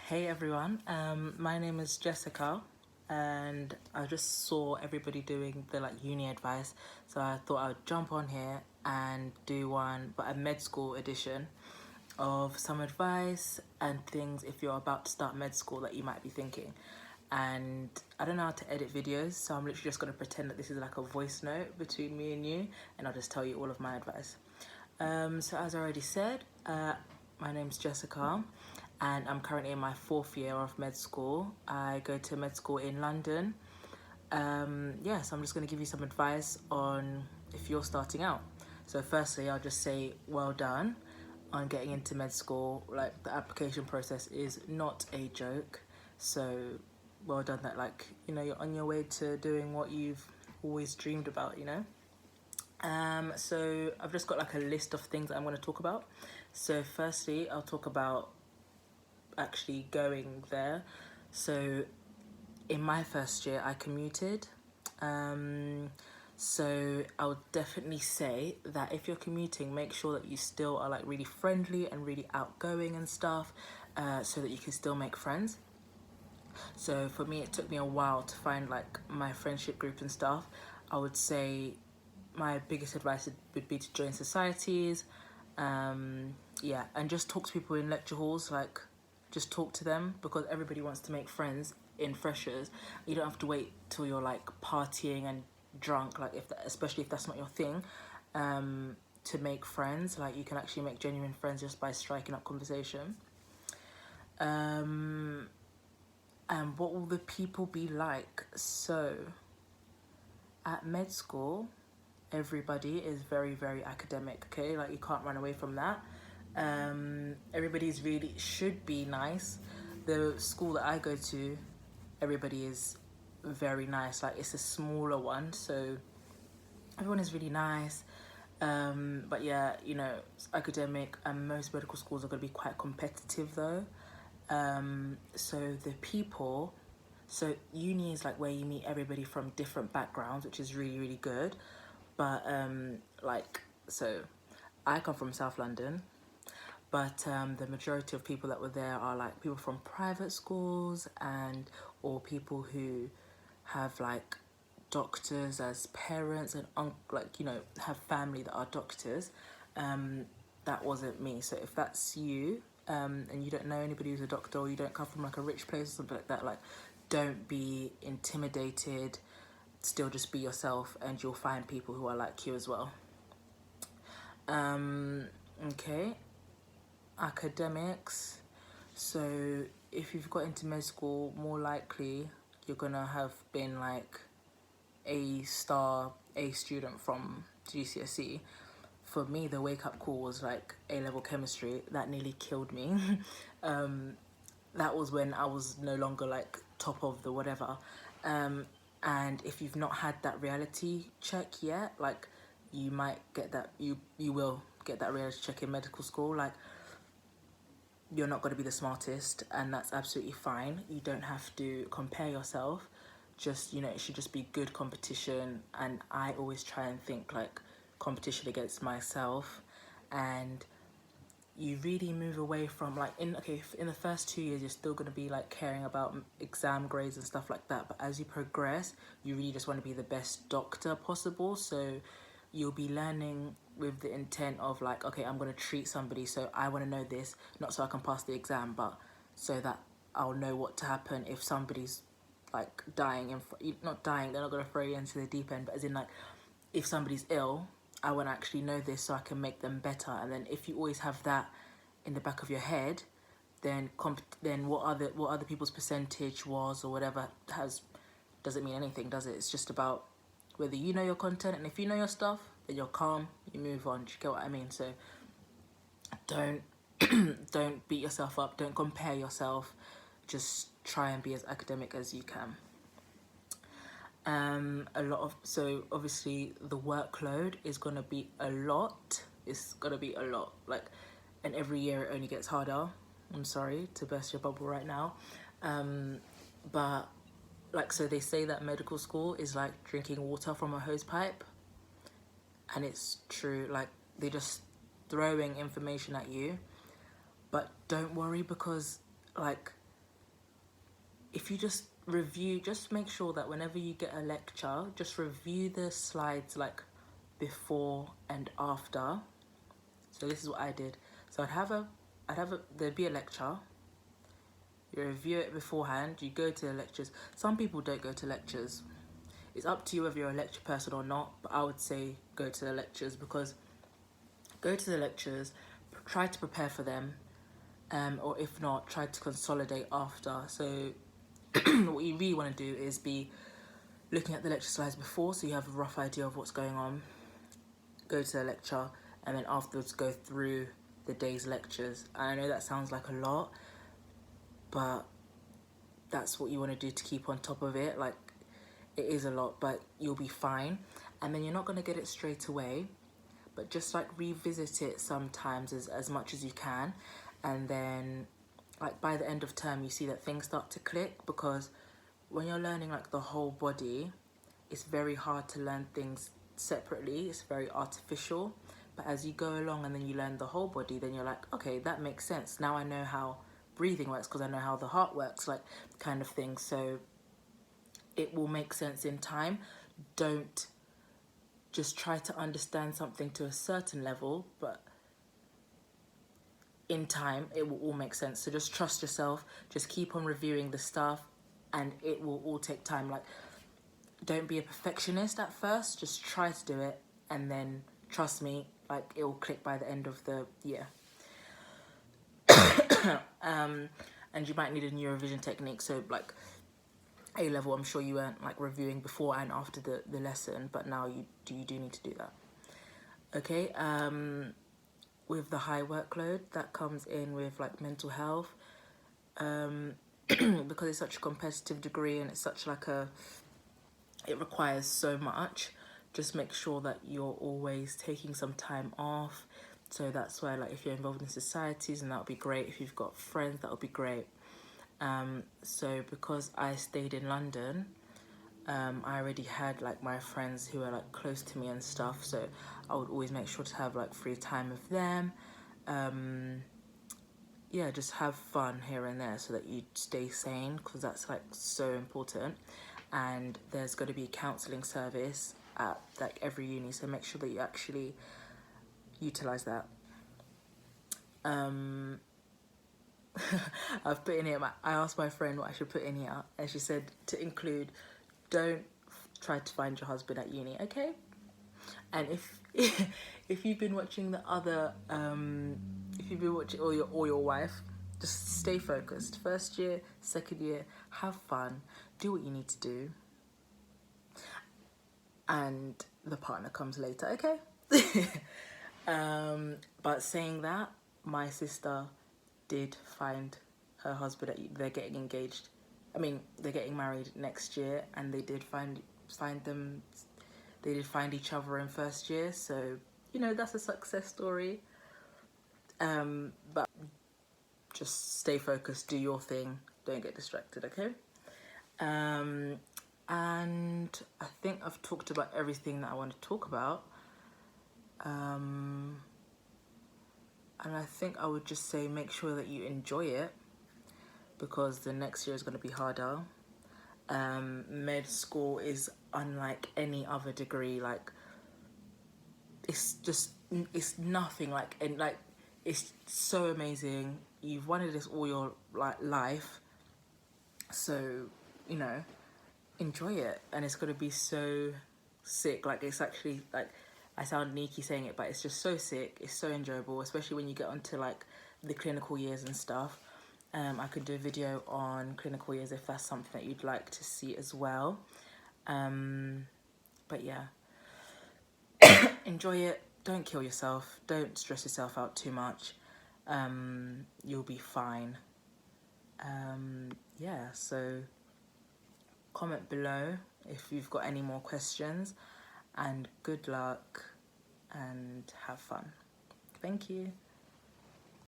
Hey everyone, my name is Jessica, and I just saw everybody doing the uni advice, so I thought I would jump on here and do one, but a med school edition of some advice and things if you're about to start med school that you might be thinking. And I don't know how to edit videos, so I'm literally just going to pretend that this is like a voice note between me and you, and I'll just tell you all of my advice. So as I already said, my name's Jessica, and I'm currently in my 4th year of med school. I go to med school in London. So I'm just going to give you some advice on if you're starting out. So firstly, I'll just say well done on getting into med school. Like, the application process is not a joke. So well done that you're on your way to doing what you've always dreamed about. So I've just got like a list of things that I'm going to talk about. So firstly, I'll talk about actually going there. So in my first year, I commuted. So I would definitely say that if you're commuting, make sure that you still are like really friendly and really outgoing and stuff, so that you can still make friends. So for me, it took me a while to find like my friendship group and stuff. I would say my biggest advice would be to join societies, and just talk to people in lecture halls. Like, just talk to them, because everybody wants to make friends in freshers. You don't have to wait till you're like partying and drunk, like especially if that's not your thing, to make friends. Like, you can actually make genuine friends just by striking up conversation. And what will the people be like? So at med school, everybody is very, very academic, okay? Like, you can't run away from that. Everybody's really should be nice. The school that I go to, everybody is very nice. Like, it's a smaller one, so everyone is really nice. But yeah, it's academic, and most medical schools are going to be quite competitive though. So the people, so uni is like where you meet everybody from different backgrounds, which is really, really good. But so I come from South London, but the majority of people that were there are like people from private schools, and or people who have like doctors as parents and have family that are doctors. That wasn't me. So if that's you, and you don't know anybody who's a doctor, or you don't come from like a rich place or something like that, like, don't be intimidated. Still just be yourself, and you'll find people who are like you as well. Okay, academics. So if you've got into med school, more likely you're gonna have been like a student from GCSE. For me, the wake up call was like A-level chemistry. That nearly killed me. That was when I was no longer like top of the whatever. And if you've not had that reality check yet, like, you might get that, you will get that reality check in medical school. Like, you're not going to be the smartest, and that's absolutely fine. You don't have to compare yourself. Just, it should just be good competition. And I always try and think like competition against myself. And you really move away from like, in the first 2 years, you're still going to be like caring about exam grades and stuff like that. But as you progress, you really just want to be the best doctor possible. So you'll be learning with the intent of like, okay, I'm going to treat somebody, so I want to know this, not so I can pass the exam, but so that I'll know what to happen if somebody's like dying, and not dying, they're not going to throw you into the deep end, but as in like, if somebody's ill, I want to actually know this so I can make them better. And then if you always have that in the back of your head, then what other people's percentage was or whatever doesn't mean anything, does it? It's just about whether you know your content, and if you know your stuff, then you're calm, you move on. Do you get what I mean? So don't don't beat yourself up, don't compare yourself, just try and be as academic as you can. So obviously the workload is gonna be a lot. It's gonna be a lot, like, and every year it only gets harder. I'm sorry to burst your bubble right now, but like, so they say that medical school is like drinking water from a hose pipe, and it's true. Like, they're just throwing information at you, but don't worry, because like, if you just review, just make sure that whenever you get a lecture, just review the slides like before and after. So this is what I did. So there'd be a lecture. You review it beforehand. You go to the lectures. Some people don't go to lectures. It's up to you whether you're a lecture person or not. But I would say go to the lectures, because go to the lectures, try to prepare for them, or if not, try to consolidate after. So what you really want to do is be looking at the lecture slides before, so you have a rough idea of what's going on. Go to the lecture, and then afterwards go through the day's lectures. And I know that sounds like a lot, but that's what you want to do to keep on top of it. Like, it is a lot, but you'll be fine. And then you're not going to get it straight away, but just like revisit it sometimes as much as you can. And then like by the end of term, you see that things start to click, because when you're learning like the whole body, it's very hard to learn things separately. It's very artificial. But as you go along and then you learn the whole body, then you're like, okay, that makes sense. Now I know how breathing works, because I know how the heart works, like kind of thing. So it will make sense in time. Don't just try to understand something to a certain level, but in time it will all make sense. So just trust yourself, just keep on reviewing the stuff, and it will all take time. Like, don't be a perfectionist at first, just try to do it, and then trust me, like, it will click by the end of the year. And you might need a new revision technique. So like A level, I'm sure you weren't like reviewing before and after the lesson, but now you do need to do that. Okay, with the high workload that comes in with like mental health, because it's such a competitive degree and it's such like it requires so much, just make sure that you're always taking some time off. So that's why, like, if you're involved in societies, and that would be great. If you've got friends, that would be great. So because I stayed in London, I already had like my friends who are like close to me and stuff. So I would always make sure to have like free time with them. Yeah, just have fun here and there so that you stay sane, because that's like so important. And there's going to be a counselling service at like every uni, so make sure that you actually utilize that. I've put in here, I asked my friend what I should put in here, and she said to include, don't try to find your husband at uni, okay? And if you've been watching the other, if you've been watching or your wife, just stay focused. First year, second year, have fun, do what you need to do, and the partner comes later, okay? But saying that, my sister did find her husband. They're getting engaged. I mean, they're getting married next year, and they did find them. They did find each other in first year, so you know that's a success story. But just stay focused, do your thing, don't get distracted, okay? And I think I've talked about everything that I want to talk about. And I think I would just say make sure that you enjoy it, because the next year is going to be harder. Med school is unlike any other degree. Like, it's nothing like, and like, it's so amazing. You've wanted this all your life, so you know, enjoy it, and it's going to be so sick. Like, it's actually like, I sound sneaky saying it, but it's just so sick. It's so enjoyable, especially when you get onto like the clinical years and stuff. I could do a video on clinical years if that's something that you'd like to see as well. But yeah, enjoy it. Don't kill yourself. Don't stress yourself out too much. You'll be fine. Yeah, so comment below if you've got any more questions, and good luck and have fun. Thank you.